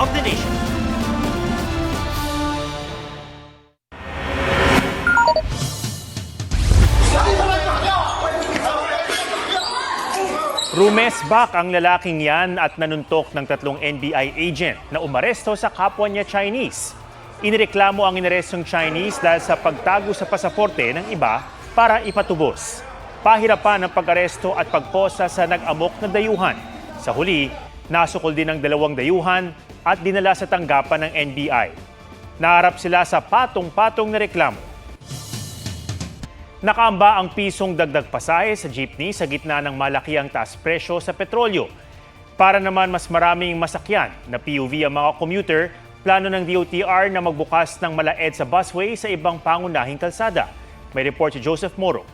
of the nation. Rumesbak ang lalaking yan at nanuntok ng 3 NBI agent na umaresto sa kapwa niya Chinese. Inireklamo ang inarestong Chinese dahil sa pagtago sa pasaporte ng iba para ipatubos. Pahirapan ang pag-aresto at pagposa sa nag-amok na dayuhan. Sa huli, nasukol din ang 2 dayuhan at dinala sa tanggapan ng NBI. Naharap sila sa patong-patong na reklamo. Nakaamba ang pisong dagdag pasahe sa jeepney sa gitna ng malakiang taas presyo sa petrolyo. Para naman mas maraming masakyan na PUV ang mga commuter, plano ng DOTR na magbukas ng malaed sa busway sa ibang pangunahing kalsada. May report si Joseph Moro.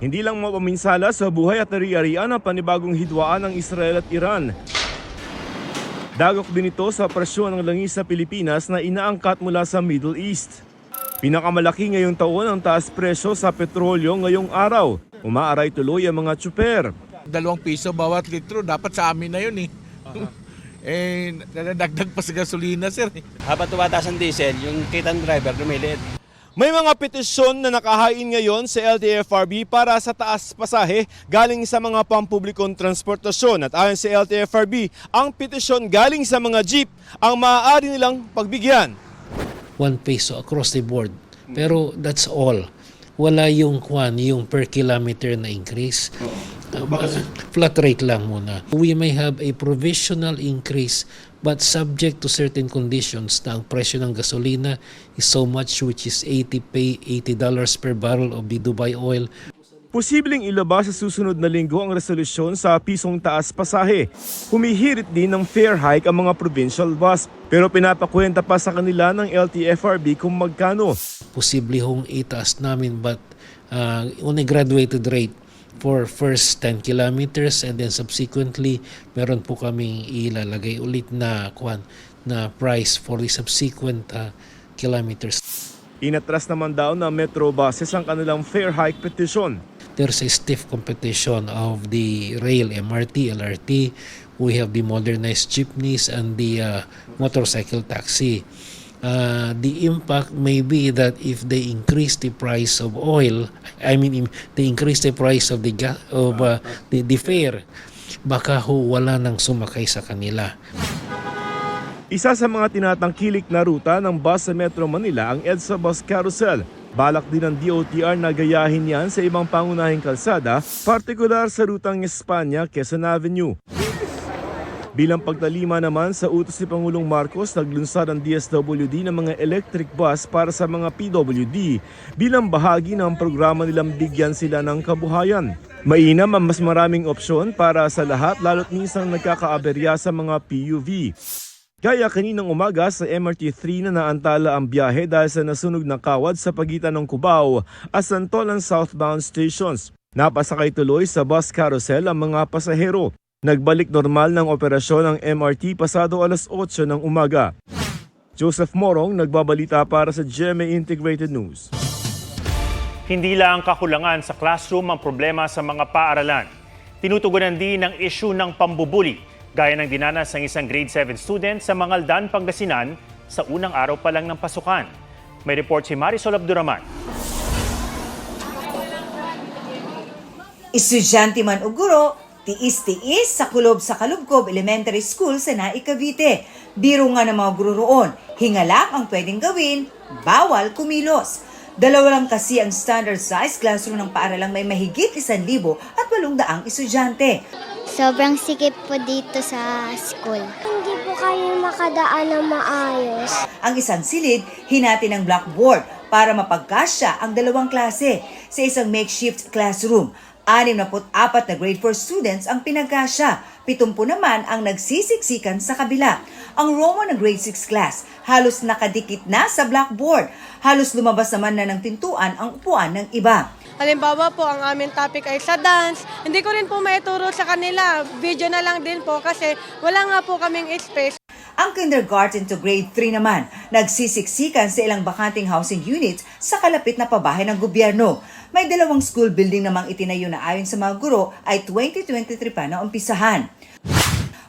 Hindi lang mapaminsala sa buhay at ari-arian ang panibagong hidwaan ng Israel at Iran. Dagok din ito sa presyon ng langis sa Pilipinas na inaangkat mula sa Middle East. Pinakamalaki ngayong taon ang taas presyo sa petrolyo ngayong araw. Umaaray tuloy ang mga tsuper. 2 piso bawat litro, dapat sa amin na yun eh. Nadagdag pa sa gasolina, sir. Habang tumataas ang diesel, yung kitang driver lumiliit. May mga petisyon na nakahain ngayon sa LTFRB para sa taas pasahe galing sa mga pampublikong transportasyon. At ayon sa LTFRB, ang petisyon galing sa mga jeep ang maaari nilang pagbigyan. 1 peso across the board. Pero that's all. Wala yung per kilometer na increase. Flat rate lang muna. We may have a provisional increase but subject to certain conditions na ang presyo ng gasolina is so much, which is $80 per barrel of the Dubai oil. Posibleng ilabas sa susunod na linggo ang resolusyon sa pisong taas pasahe. Humihirit din ng fare hike ang mga provincial bus pero pinapakwenta pa sa kanila ng LTFRB kung magkano. Posible hong itaas namin but on a graduated rate for first 10 kilometers and then subsequently meron po kaming ilalagay ulit na price for the subsequent kilometers. Inatras naman daw na Metro buses ang kanilang fare hike petition. There's a stiff competition of the rail, MRT, LRT. We have the modernized jeepneys and the motorcycle taxi. The impact may be that if they increase the price of oil, they increase the price of the fare, baka wala nang sumakay sa kanila. Isa sa mga tinatangkilik na ruta ng bus sa Metro Manila ang EDSA Bus Carousel. Balak din ng DOTR na gayahin yan sa ibang pangunahing kalsada, partikular sa rutang Espanya, Quezon Avenue. Bilang pagtalima naman sa utos ni Pangulong Marcos, naglunsad ang DSWD ng mga electric bus para sa mga PWD bilang bahagi ng programa nilang bigyan sila ng kabuhayan. Mainam ang mas maraming opsyon para sa lahat lalo't minsan nagkakaaberya sa mga PUV. Kaya kaninang umaga sa MRT-3 na naantala ang biyahe dahil sa nasunog na kawad sa pagitan ng Cubao at Santolan southbound stations. Napasakay tuloy sa bus carousel ang mga pasahero. Nagbalik normal ng operasyon ng MRT pasado alas 8 ng umaga. Joseph Morong, nagbabalita para sa GMA Integrated News. Hindi lang kakulangan sa classroom ang problema sa mga paaralan. Tinutugunan din ang issue ng pambubuli, gaya ng dinanas ng isang grade 7 student sa Mangaldan, Pangasinan sa unang araw pa lang ng pasukan. May report si Marisol Abduraman. Estudyante man o guro, tiis-tiis sa kulob sa Kalubkob Elementary School sa Naik, Cavite. Biro nga ng mga guro roon, hingalak ang pwedeng gawin, bawal kumilos. 2 lang kasi ang standard size classroom ng paaralang may mahigit 1,800 estudyante. Sobrang sikip po dito sa school. Hindi po kami makadaan ng maayos. Ang isang silid, hinati ng blackboard para mapagkasya ang 2 klase sa isang makeshift classroom. 64 na grade 4 students ang pinagkasya. 70 naman ang nagsisiksikan sa kabila. Ang Romo ng grade 6 class, halos nakadikit na sa blackboard. Halos lumabas naman na ng pintuan ang upuan ng iba. Halimbawa po, ang aming topic ay sa dance. Hindi ko rin po maituro sa kanila. Video na lang din po kasi wala nga po kaming space. Ang kindergarten to grade 3 naman, nagsisiksikan sa ilang bakanting housing units sa kalapit na pabahay ng gobyerno. May 2 school building namang itinayo na ayon sa mga guro ay 2023 pa na umpisahan.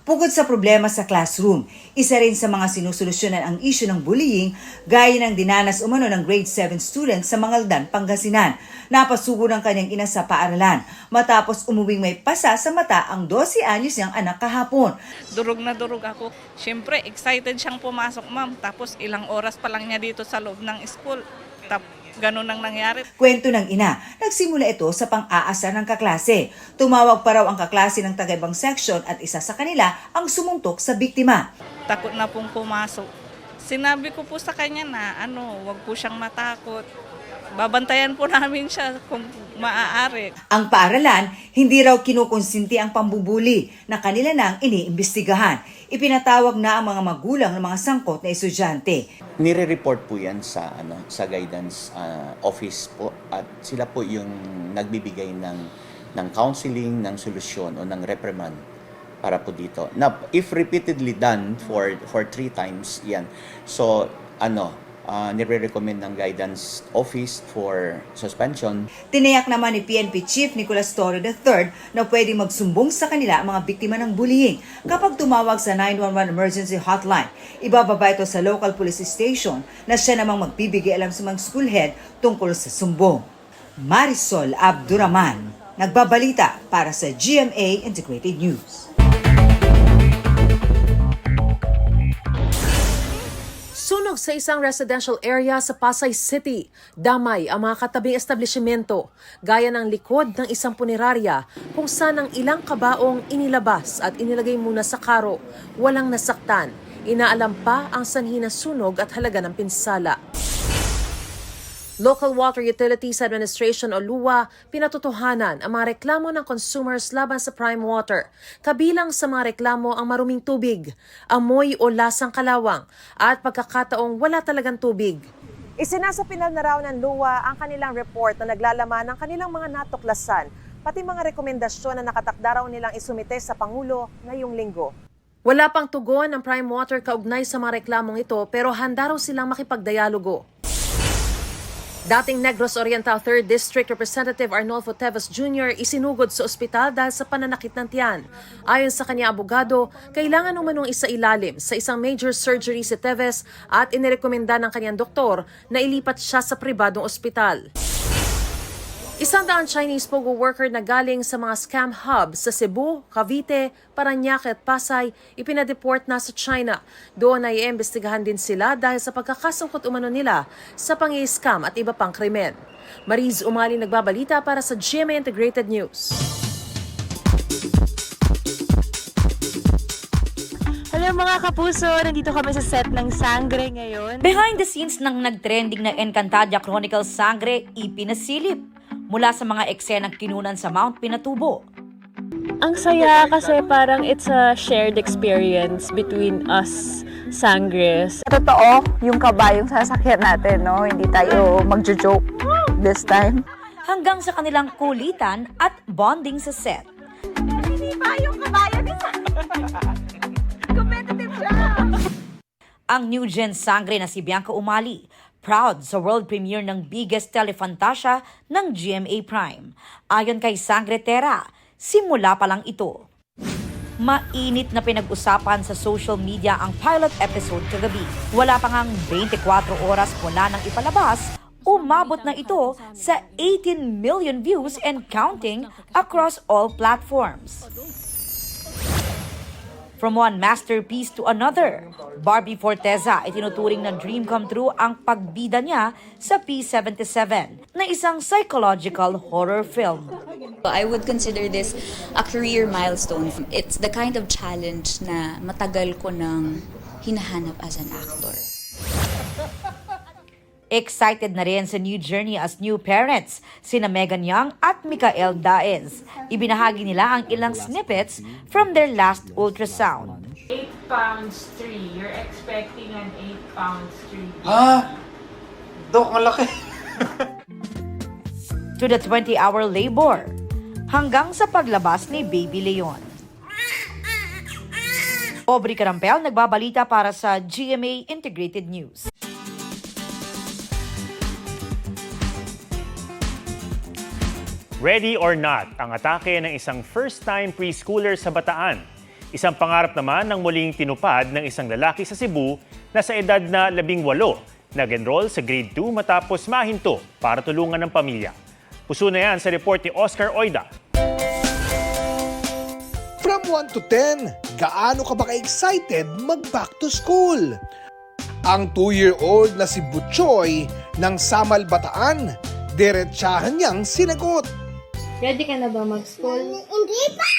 Bukod sa problema sa classroom, isa rin sa mga sinusolusyonan ang issue ng bullying gaya ng dinanas umano ng grade 7 student sa Mangaldan, Pangasinan. Napasugo ng kanyang ina sa paaralan matapos umuwing may pasa sa mata ang 12 anyos niyang anak kahapon. Durog na durog ako. Siyempre, excited siyang pumasok, ma'am. Tapos ilang oras pa lang niya dito sa loob ng school. Ganun ang nangyari. Kwento ng ina, nagsimula ito sa pang-aasar ng kaklase. Tumawag pa raw ang kaklase ng taga-ibang section at isa sa kanila ang sumuntok sa biktima. Takot na pong pumasok. Sinabi ko po sa kanya na wag po siyang matakot. Babantayan po namin siya kung maaari. Ang paaralan, hindi raw kinukonsinti ang pambubuli na kanila nang iniimbestigahan. Ipinatawag na ang mga magulang ng mga sangkot na estudyante. Nire-report po yan sa guidance office po at sila po yung nagbibigay ng counseling, ng solusyon o ng reprimand para po dito. Now, if repeatedly done for 3 times yan, so nire-recommend ng guidance office for suspension. Tinayak naman ni PNP Chief Nicolas Torre III na pwedeng magsumbong sa kanila ang mga biktima ng bullying kapag tumawag sa 911 emergency hotline. Ibababa ito sa local police station na siya namang magbibigay alam sa mga school head tungkol sa sumbong. Marisol Abduraman, nagbabalita para sa GMA Integrated News. Sunog sa isang residential area sa Pasay City. Damay ang mga katabing establishmento, gaya ng likod ng isang punerarya kung saan ang ilang kabaong inilabas at inilagay muna sa karo. Walang nasaktan. Inaalam pa ang sanhi ng sunog at halaga ng pinsala. Local Water Utilities Administration o LUWA pinatotohanan ang mga reklamo ng consumers laban sa Prime Water. Kabilang sa mga reklamo ang maruming tubig, amoy o lasang kalawang at pagkakataong wala talagang tubig. Isinasapinal na raw ng LUWA ang kanilang report na naglalaman ng kanilang mga natuklasan, pati mga rekomendasyon na nakatakda raw nilang isumite sa Pangulo ngayong linggo. Wala pang tugon ang Prime Water kaugnay sa mga reklamong ito pero handa raw silang makipagdialogo. Dating Negros Oriental 3rd District Representative Arnolfo Teves Jr. isinugod sa ospital dahil sa pananakit ng tiyan. Ayon sa kanyang abogado, kailangan umanong isailalim sa isang major surgery si Teves at inirekomenda ng kanyang doktor na ilipat siya sa pribadong ospital. 100 Chinese POGO worker na galing sa mga scam hubs sa Cebu, Cavite, Parañaque at Pasay ipinadeport na sa China. Doon ay iimbestigahan din sila dahil sa pagkakasangkot umano nila sa pang-i-scam at iba pang krimen. Mariz Umali nagbabalita para sa GMA Integrated News. Hello mga kapuso! Nandito kami sa set ng Sangre ngayon. Behind the scenes ng nagtrending na Encantadia Chronicles Sangre, ipinasilip mula sa mga eksenang kinunan sa Mount Pinatubo. Ang saya kasi parang it's a shared experience between us Sangres. Totoo, yung kabayong sasakyan natin, no? Hindi tayo magjo-joke this time. Hanggang sa kanilang kulitan at bonding sa set. Hindi pa yung kabayo ni competitive siya! Ang new gen Sangre na si Bianca Umali, proud sa world premiere ng biggest telefantasia ng GMA Prime. Ayon kay Sangre Terra, simula pa lang ito. Mainit na pinag-usapan sa social media ang pilot episode kagabi. Wala pa ngang 24 oras mula nang ipalabas, umabot na ito sa 18 million views and counting across all platforms. From one masterpiece to another, Barbie Forteza ay tinuturing na dream come true ang pagbida niya sa P77 na isang psychological horror film. I would consider this a career milestone. It's the kind of challenge na matagal ko nang hinahanap as an actor. Excited na rin sa new journey as new parents, sina Megan Young at Mikael Daez. Ibinahagi nila ang ilang snippets from their last ultrasound. 8 pounds 3. You're expecting an 8 pounds 3. Dok, malaki. To the 20-hour labor, hanggang sa paglabas ni Baby Leon. Aubrey Carampel, nagbabalita para sa GMA Integrated News. Ready or not ang atake ng isang first-time preschooler sa Bataan. Isang pangarap naman ng muling tinupad ng isang lalaki sa Cebu na sa edad na 18 nag-enroll sa grade 2 matapos mahinto para tulungan ng pamilya. Puso na yan sa report ni Oscar Oida. From 1 to 10, gaano ka ba ka-excited mag-back to school? Ang 2-year-old na si Butchoy ng Samal Bataan, diretsahan niyang sinagot. Ready ka na ba mag-school? Hindi pa!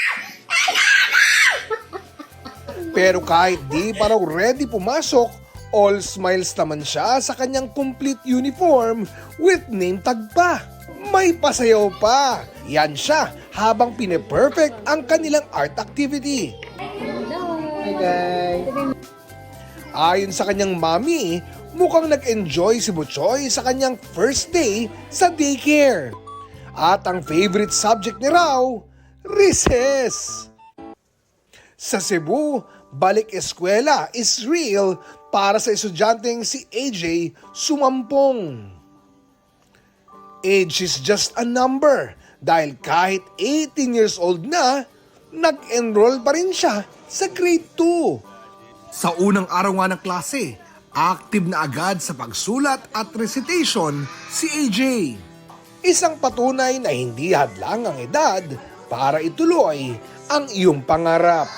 Pero kahit di pa raw ready pumasok, all smiles naman siya sa kanyang complete uniform with name tag pa. May pasayaw pa. Yan siya habang pine-perfect ang kanilang art activity. Hi guys! Ayon sa kanyang mami, mukhang nag-enjoy si Butchoy sa kanyang first day sa daycare. At ang favorite subject niya raw, recess. Sa Cebu, balik eskwela is real para sa estudyanteng si AJ Sumampong. Age is just a number dahil kahit 18 years old na, nag-enroll pa rin siya sa grade 2. Sa unang araw nga ng klase, active na agad sa pagsulat at recitation si AJ. Isang patunay na hindi hadlang ang edad para ituloy ang iyong pangarap.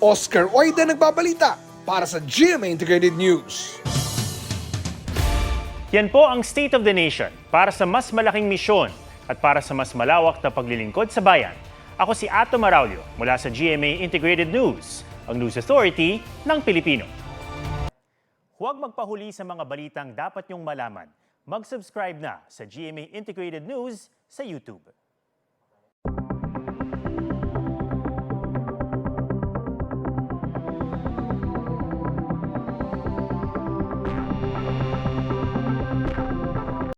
Oscar Oida nagbabalita para sa GMA Integrated News. Yan po ang State of the Nation para sa mas malaking misyon at para sa mas malawak na paglilingkod sa bayan. Ako si Ato Maraulio mula sa GMA Integrated News, ang News Authority ng Pilipino. Huwag magpahuli sa mga balitang dapat niyong malaman. Mag-subscribe na sa GMA Integrated News sa YouTube.